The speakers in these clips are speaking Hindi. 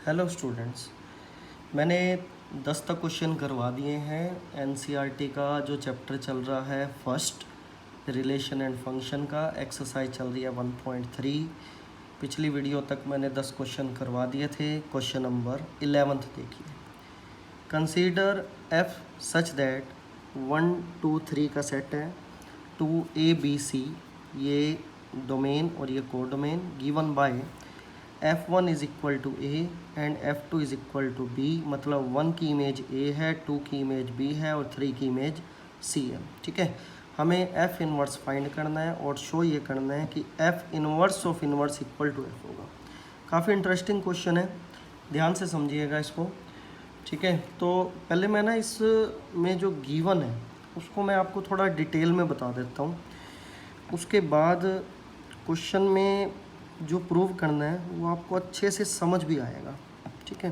हेलो स्टूडेंट्स, मैंने 10 तक क्वेश्चन करवा दिए हैं। एनसीईआरटी का जो चैप्टर चल रहा है फर्स्ट रिलेशन एंड फंक्शन का एक्सरसाइज चल रही है 1.3। पिछली वीडियो तक मैंने 10 क्वेश्चन करवा दिए थे। क्वेश्चन नंबर 11 देखिए। कंसीडर एफ सच दैट 1 2 3 का सेट है, 2 A B C ये डोमेन और ये codomain given by F1 is equal to A and F2 is equal to B। मतलब 1 की इमेज A है, 2 की इमेज B है और 3 की इमेज C है। ठीक है, हमें F इनवर्स फाइंड करना है और शो ये करना है कि F inverse of inverse equal to F होगा। काफ़ी इंटरेस्टिंग क्वेश्चन है, ध्यान से समझिएगा इसको। ठीक है, तो पहले मैं ना इस में जो गिवन है उसको मैं आपको थोड़ा डिटेल में बता देता हूँ। उसके बाद क्वेश्चन में जो प्रूव करना है वो आपको अच्छे से समझ भी आएगा। ठीक है,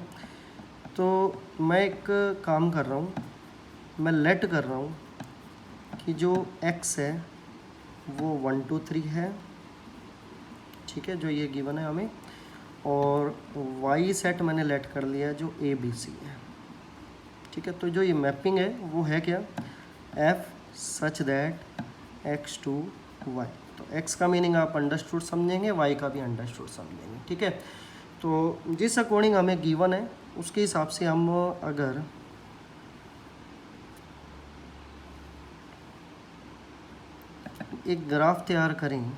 तो मैं एक काम कर रहा हूँ, मैं लेट कर रहा हूँ कि जो x है वो 1 2 3 है। ठीक है, जो ये गिवन है हमें, और y सेट मैंने लेट कर लिया है जो ABC है। ठीक है, तो जो ये मैपिंग है वो है क्या, f such that x to y। तो x का मीनिंग आप अंडरस्टूड समझेंगे, y का भी अंडरस्टूड समझेंगे। ठीक है, तो जिस अकॉर्डिंग हमें गिवन है उसके हिसाब से हम अगर एक ग्राफ तैयार करें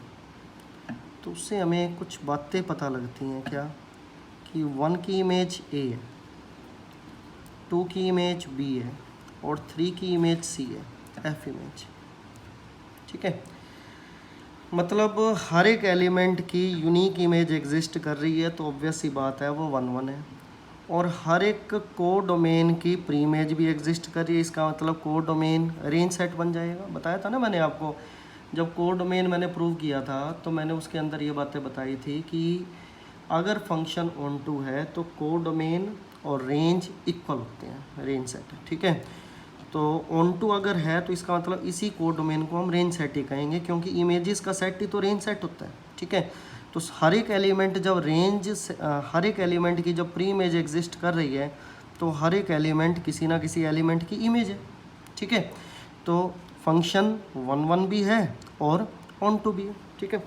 तो उससे हमें कुछ बातें पता लगती हैं। क्या कि 1 की इमेज A है, 2 की इमेज B है और 3 की इमेज C है, F इमेज। ठीक है, मतलब हर एक एलिमेंट की यूनिक इमेज एग्जिस्ट कर रही है, तो ऑब्वियस सी बात है वो 1 1 है। और हर एक को डोमेन की प्री इमेज भी एग्जिस्ट कर रही है, इसका मतलब को डोमेन रेंज सेट बन जाएगा। बताया था ना मैंने आपको, जब को डोमेन मैंने प्रूव किया था तो मैंने उसके अंदर ये बातें बताई थी कि अगर फंक्शन ऑन टू है तो को डोमेन और रेंज इक्वल होते हैं, रेंज सेट है। ठीक है, तो ऑन टू अगर है तो इसका मतलब इसी को डोमेन को हम रेंज सेट ही कहेंगे, क्योंकि इमेजेस का सेट ही तो रेंज सेट होता है। ठीक है, तो हर एक एलिमेंट जब हर एक एलिमेंट की जब प्री इमेज एग्जिस्ट कर रही है तो हर एक एलिमेंट किसी ना किसी एलिमेंट की इमेज है। ठीक है, तो फंक्शन 1 1 भी है और ऑन टू भी है। ठीक है,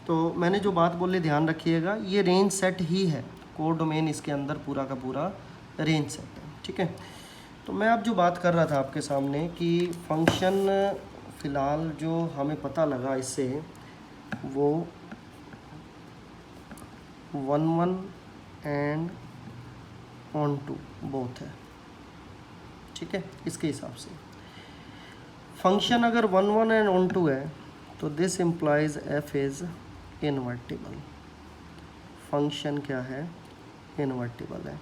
तो मैंने जो बात बोली ध्यान रखिएगा, ये रेंज सेट ही है, को डोमेन इसके अंदर पूरा का पूरा रेंज सेट है। ठीक है, तो मैं अब जो बात कर रहा था आपके सामने कि फंक्शन फ़िलहाल जो हमें पता लगा इससे वो 1 1 एंड ऑन टू बोथ है। ठीक है, इसके हिसाब से फंक्शन अगर 1 1 एंड ऑन टू है तो this implies f is invertible. Function क्या है, इन्वर्टिबल है।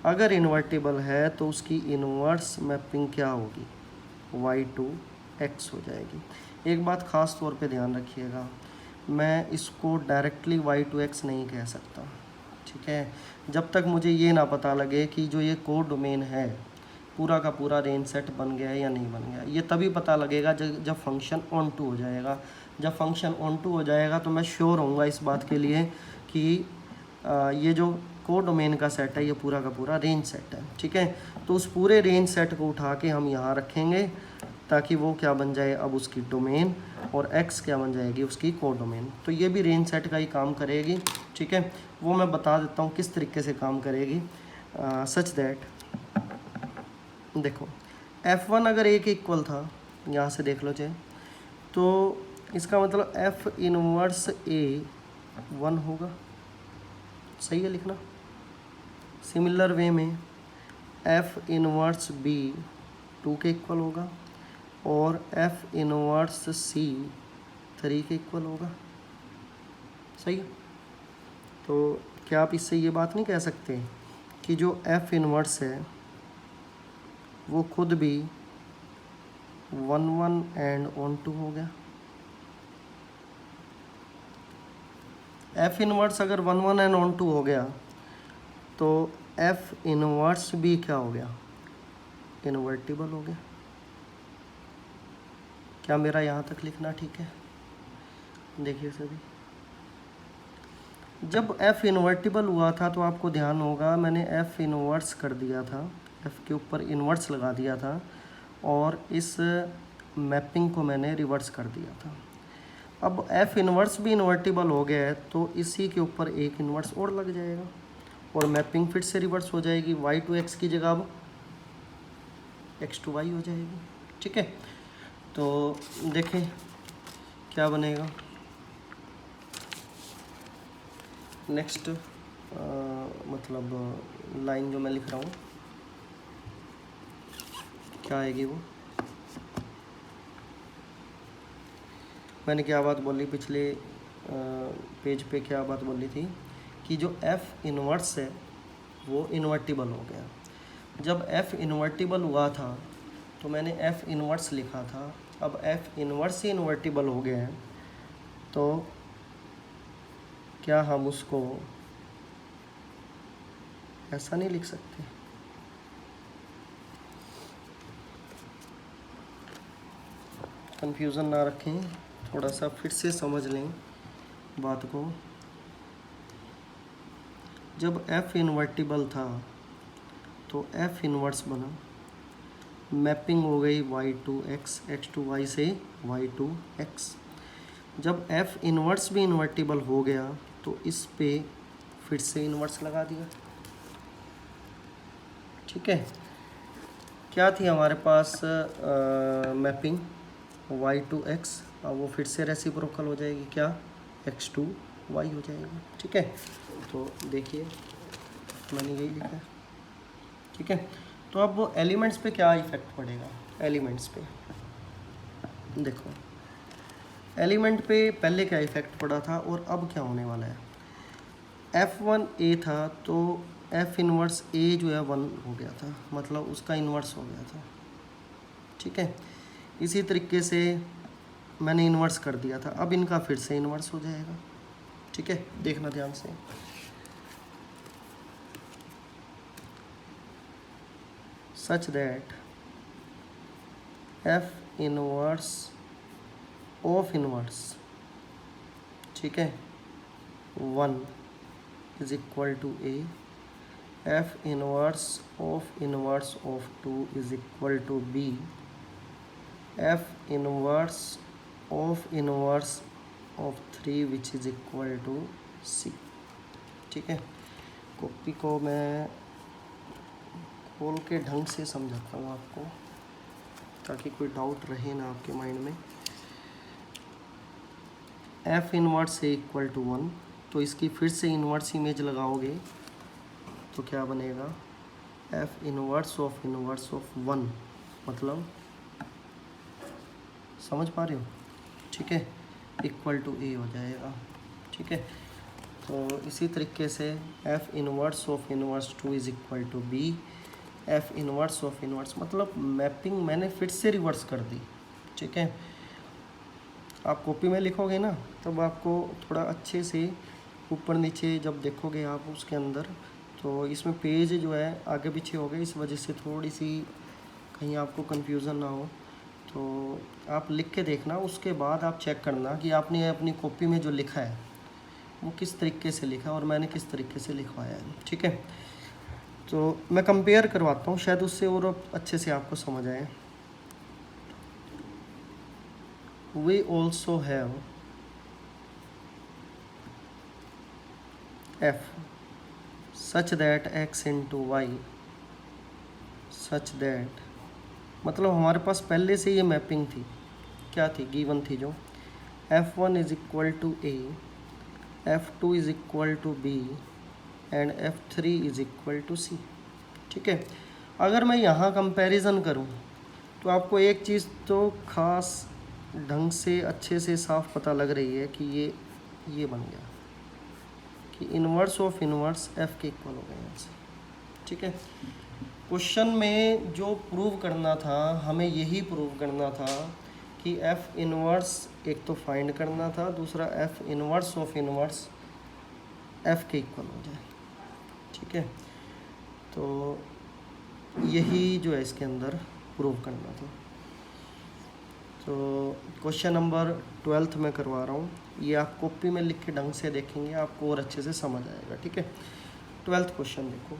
अगर इन्वर्टिबल है तो उसकी इन्वर्स मैपिंग क्या होगी, y टू x हो जाएगी। एक बात ख़ास तौर पे ध्यान रखिएगा, मैं इसको डायरेक्टली y टू x नहीं कह सकता। ठीक है, जब तक मुझे ये ना पता लगे कि जो ये को डोमेन है पूरा का पूरा रेंज सेट बन गया है या नहीं बन गया। ये तभी पता लगेगा जब फंक्शन ऑन टू हो जाएगा। जब फंक्शन ऑन टू हो जाएगा तो मैं श्योर होऊंगा इस बात के लिए कि ये जो को डोमेन का सेट है ये पूरा का पूरा रेंज सेट है। ठीक है, तो उस पूरे रेंज सेट को उठा के हम यहाँ रखेंगे ताकि वो क्या बन जाए, अब उसकी डोमेन, और x क्या बन जाएगी, उसकी को डोमेन। तो ये भी रेंज सेट का ही काम करेगी। ठीक है, वो मैं बता देता हूँ किस तरीके से काम करेगी। सच दैट देखो, F1 अगर A के इक्वल था, यहाँ से देख लो चाहे, तो इसका मतलब F इनवर्स A 1 होगा। सही है लिखना। सिमिलर वे में F इनवर्स B 2 के इक्वल होगा और F इनवर्स C 3 के इक्वल होगा। सही है, तो क्या आप इससे ये बात नहीं कह सकते कि जो F इनवर्स है वो खुद भी 1 1 एंड ऑन टू हो गया। F इनवर्स अगर 1 1 एंड ऑन टू हो गया तो F इनवर्स भी क्या हो गया, इन्वर्टिबल हो गया। क्या मेरा यहाँ तक लिखना ठीक है? देखिए सभी, जब f इन्वर्टिबल हुआ था तो आपको ध्यान होगा मैंने f इन्वर्स कर दिया था, f के ऊपर इन्वर्स लगा दिया था और इस मैपिंग को मैंने रिवर्स कर दिया था। अब f इन्वर्स भी इन्वर्टिबल हो गया है तो इसी के ऊपर एक इन्वर्स और लग जाएगा और मैपिंग फिर से रिवर्स हो जाएगी, y टू x की जगह अब x टू y हो जाएगी। ठीक है, तो देखें क्या बनेगा। नेक्स्ट मतलब लाइन जो मैं लिख रहा हूँ क्या आएगी वो, मैंने क्या बात बोली पिछले पेज पे, क्या बात बोली थी कि जो f इन्वर्स है वो इन्वर्टिबल हो गया। जब f इन्वर्टिबल हुआ था तो मैंने f इन्वर्स लिखा था, अब f इन्वर्स ही इन्वर्टिबल हो गया है तो क्या हम उसको ऐसा नहीं लिख सकते? कंफ्यूजन ना रखें, थोड़ा सा फिर से समझ लें बात को। जब f इन्वर्टिबल था तो f इन्वर्स बना, मैपिंग हो गई y to x, x to y से y टू x। जब f इन्वर्स भी इन्वर्टिबल हो गया तो इस पे फिर से इन्वर्स लगा दिया। ठीक है, क्या थी हमारे पास मैपिंग y टू x, अब वो फिर से रेसिप्रोकल हो जाएगी, क्या x टू y हो जाएगी। ठीक है, तो देखिए मैंने यही लिखा है। ठीक है, तो अब वो एलिमेंट्स पे क्या इफेक्ट पड़ेगा, एलिमेंट्स पे देखो, एलिमेंट पे पहले क्या इफेक्ट पड़ा था और अब क्या होने वाला है। f1a था तो f इन्वर्स a जो है 1 हो गया था, मतलब उसका इन्वर्स हो गया था। ठीक है, इसी तरीके से मैंने इन्वर्स कर दिया था, अब इनका फिर से इन्वर्स हो जाएगा। ठीक है, देखना ध्यान से। Such that f inverse of inverse, ठीक है, 1 is equal to a, f inverse of 2 is equal to b, f inverse of 3 which is equal to c। ठीक है, कॉपी को मैं खोल के ढंग से समझाता हूँ आपको ताकि कोई डाउट रहे ना आपके माइंड में। f inverse a equal to 1, तो इसकी फिर से इन्वर्स इमेज लगाओगे तो क्या बनेगा, f इन्वर्स ऑफ 1, मतलब समझ पा रहे हो। ठीक है, इक्वल टू a हो जाएगा। ठीक है, तो इसी तरीके से f inverse of 2 is equal to b, f inverse of inverse, मतलब मैपिंग मैंने फिर से रिवर्स कर दी। ठीक है, आप कॉपी में लिखोगे ना तब आपको थोड़ा अच्छे से ऊपर नीचे जब देखोगे आप उसके अंदर, तो इसमें पेज जो है आगे पीछे हो गए, इस वजह से थोड़ी सी कहीं आपको कन्फ्यूज़न ना हो, तो आप लिख के देखना, उसके बाद आप चेक करना कि आपने अपनी कॉपी में जो लिखा है वो किस तरीके से लिखा और मैंने किस तरीके से लिखवाया है। ठीक है, तो मैं कंपेयर करवाता हूँ, शायद उससे और अच्छे से आपको समझ आए। We also have f such that x into y such that, मतलब हमारे पास पहले से ये मैपिंग थी, क्या थी, गिवन थी, जो f1 is equal to a, f2 is equal to b and f3 is equal to c। ठीक है, अगर मैं यहाँ कंपैरिजन करूँ तो आपको एक चीज़ तो ख़ास ढंग से अच्छे से साफ पता लग रही है कि ये बन गया कि इन्वर्स ऑफ इन्वर्स f के इक्वल हो गए यहाँ से। ठीक है, क्वेश्चन में जो प्रूव करना था हमें यही प्रूव करना था कि f इन्वर्स एक तो फाइंड करना था, दूसरा f inverse of inverse f के इक्वल हो जाए। ठीक है, तो यही जो है इसके अंदर प्रूव करना था। तो क्वेश्चन नंबर 12th में करवा रहा हूँ, ये आप कॉपी में लिख के ढंग से देखेंगे आपको और अच्छे से समझ आएगा, ठीक है। 12th क्वेश्चन देखो,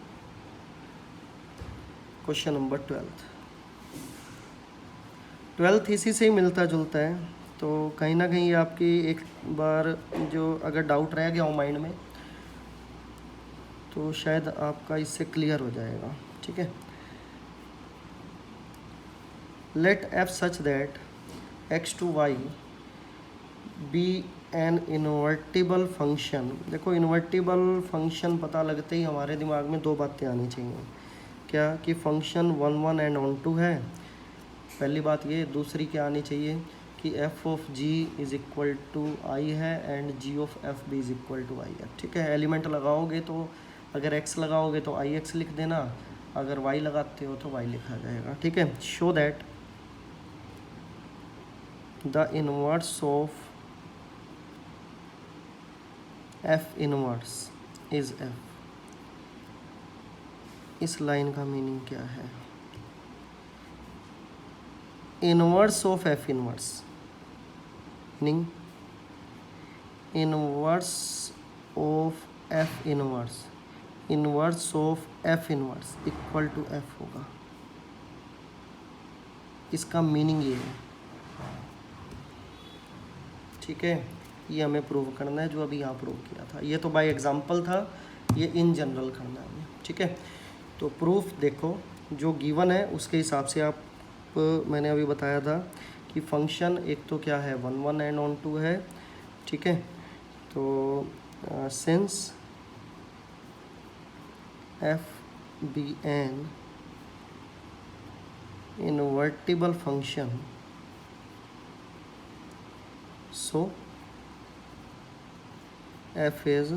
क्वेश्चन नंबर 12th इसी से ही मिलता जुलता है, तो कहीं ना कहीं आपकी एक बार जो अगर डाउट रह गया हो माइंड में तो शायद आपका इससे क्लियर हो जाएगा, ठीक है। Let f such that x to y be an invertible function. देखो इन्वर्टिबल फंक्शन पता लगते ही हमारे दिमाग में दो बातें आनी चाहिए, क्या कि फंक्शन 1 1 एंड ऑन 2 है, पहली बात ये। दूसरी क्या आनी चाहिए कि F of G is equal to I है and G of F B is equal to I है, ठीक है। एलिमेंट लगाओगे तो अगर एक्स लगाओगे तो आई एक्स लिख देना, अगर वाई लगाते हो तो वाई लिखा जाएगा, ठीक है। Show that the inverse of f inverse is f. इस लाइन का मीनिंग क्या है? Inverse of f inverse meaning inverse of f inverse, inverse of f inverse equal to f होगा। इसका मीनिंग ये है, ठीक है। ये हमें प्रूव करना है, जो अभी यहाँ प्रूव किया था। ये तो बाय एग्जांपल था, ये इन जनरल करना है, ठीक है। तो प्रूफ देखो जो गिवन है उसके हिसाब से आप, मैंने अभी बताया था कि फंक्शन एक तो क्या है 1 1 एंड ऑन 2 है, ठीक है। तो since f be an invertible function so f is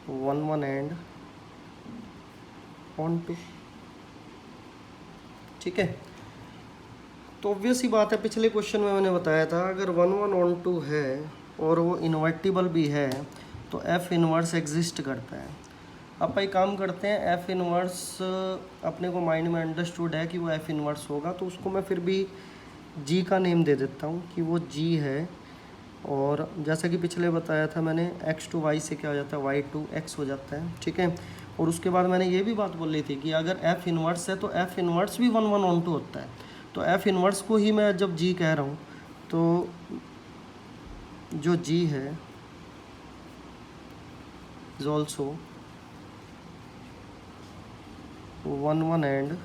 1 1 and onto 2, ठीक है। तो ऑब्वियस ही बात है, पिछले क्वेश्चन में मैंने बताया था अगर 1 1 ऑन 2 है और वो इन्वर्टिबल भी है तो एफ इनवर्स एग्जिस्ट करता है। अब भाई काम करते हैं, एफ इनवर्स अपने को माइंड में अंडरस्टूड है कि वो एफ इनवर्स होगा, तो उसको मैं फिर भी जी का नेम दे देता हूँ कि वो जी है। और जैसा कि पिछले बताया था मैंने, एक्स टू वाई से क्या हो जाता है, वाई टू एक्स हो जाता है, ठीक है। और उसके बाद मैंने ये भी बात बोली थी कि अगर एफ इनवर्स है तो एफ इनवर्स भी 1 1 ऑन 2 होता है। तो एफ इनवर्स को ही मैं जब जी कह रहा हूँ तो जो जी है इज ऑल्सो 1 1 एंड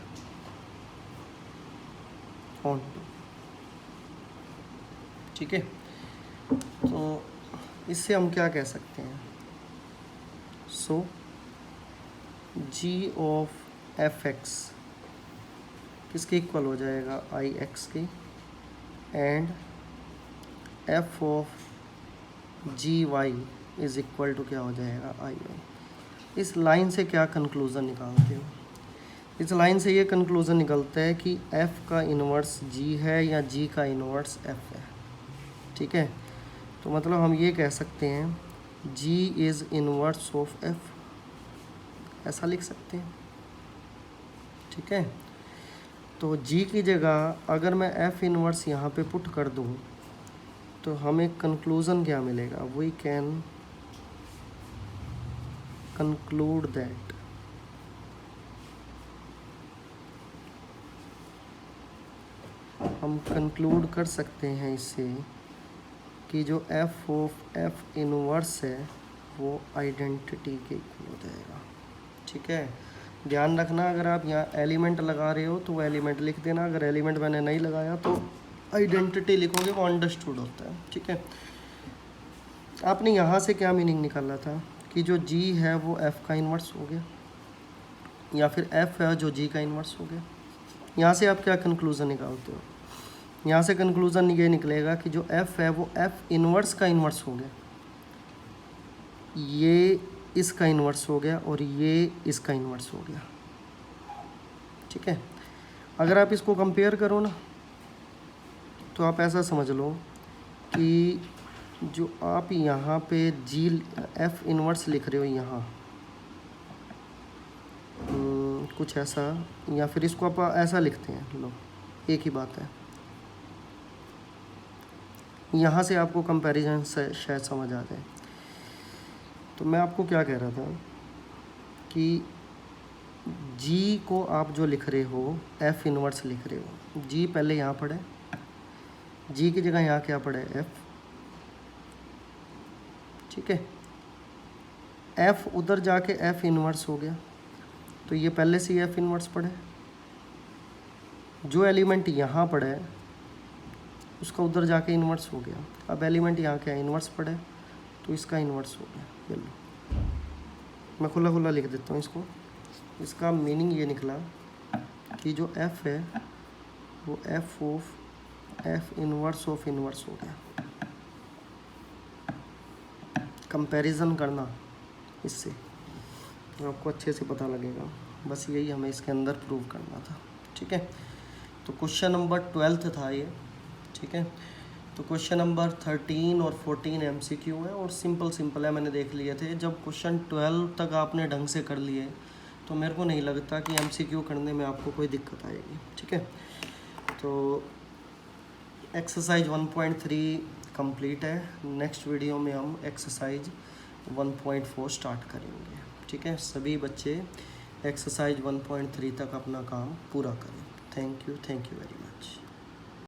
ऑन 2, ठीक है। तो इससे हम क्या कह सकते हैं, so g of f x किसके इक्वल हो जाएगा, आई एक्स के, and f of g y is equal to क्या हो जाएगा, आई वाई। इस लाइन से क्या कंक्लूज़न निकालते हो? इस लाइन से ये कंक्लूज़न निकलता है कि एफ का इन्वर्स जी है या जी का इन्वर्स एफ है, ठीक है। तो मतलब हम ये कह सकते हैं जी इज़ इन्वर्स ऑफ एफ, ऐसा लिख सकते हैं, ठीक है। तो जी की जगह अगर मैं एफ इनवर्स यहाँ पे पुट कर दूँ तो हमें कंक्लूज़न क्या मिलेगा, वी कैन कंक्लूड दैट हम कंक्लूड कर सकते हैं इससे कि जो एफ ऑफ एफ इनवर्स है वो आइडेंटिटी के इक्वल हो जाएगा, ठीक है। ध्यान रखना अगर आप यहाँ एलिमेंट लगा रहे हो तो वो एलिमेंट लिख देना, अगर एलिमेंट मैंने नहीं लगाया तो आइडेंटिटी लिखोगे, वो अंडरस्टूड होता है, ठीक है। आपने यहाँ से क्या मीनिंग निकाला था कि जो जी है वो एफ़ का इन्वर्स हो गया, या फिर एफ़ है जो जी का इन्वर्स हो गया। यहाँ से आप क्या कंक्लूज़न निकालते हो? यहाँ से कंक्लूज़न ये निकलेगा कि जो एफ़ है वो एफ़ इन्वर्स का इन्वर्स हो गया, ये इसका इन्वर्स हो गया और ये इसका इन्वर्स हो गया, ठीक है। अगर आप इसको कंपेयर करो ना तो आप ऐसा समझ लो कि जो आप यहाँ पे जी एफ इन्वर्स लिख रहे हो यहाँ कुछ ऐसा, या फिर इसको आप ऐसा लिखते हैं, लो एक ही बात है। यहाँ से आपको कंपैरिजन से शायद समझ आ जाए। तो मैं आपको क्या कह रहा था कि जी को आप जो लिख रहे हो एफ इनवर्स लिख रहे हो, जी पहले यहाँ पढ़े, जी की जगह यहाँ क्या पढ़े एफ, ठीक है। एफ उधर जाके एफ इनवर्स हो गया, तो ये पहले से ही एफ इनवर्स पढ़े। जो एलिमेंट यहाँ पढ़े उसका उधर जाके इन्वर्स हो गया। अब एलिमेंट यहाँ क्या इन्वर्स पढ़े, तो इसका इन्वर्स हो गया। ये लो, मैं खुला खुला लिख देता हूँ इसको। इसका मीनिंग ये निकला कि जो एफ है वो F of F inverse of inverse हो गया। कंपैरिजन करना इससे तो आपको अच्छे से पता लगेगा। बस यही हमें इसके अंदर प्रूव करना था, ठीक है। तो क्वेश्चन नंबर 12 था ये, ठीक है। तो क्वेश्चन नंबर 13 और 14 MCQ है और सिंपल है, मैंने देख लिए थे। जब क्वेश्चन 12 तक आपने ढंग से कर लिए तो मेरे को नहीं लगता कि MCQ करने में आपको कोई दिक्कत आएगी, ठीक है। तो एक्सरसाइज 1.3 कंप्लीट है। नेक्स्ट वीडियो में हम एक्सरसाइज 1.4 स्टार्ट करेंगे, ठीक है। सभी बच्चे एक्सरसाइज 1.3 तक अपना काम पूरा करें। Thank you very much.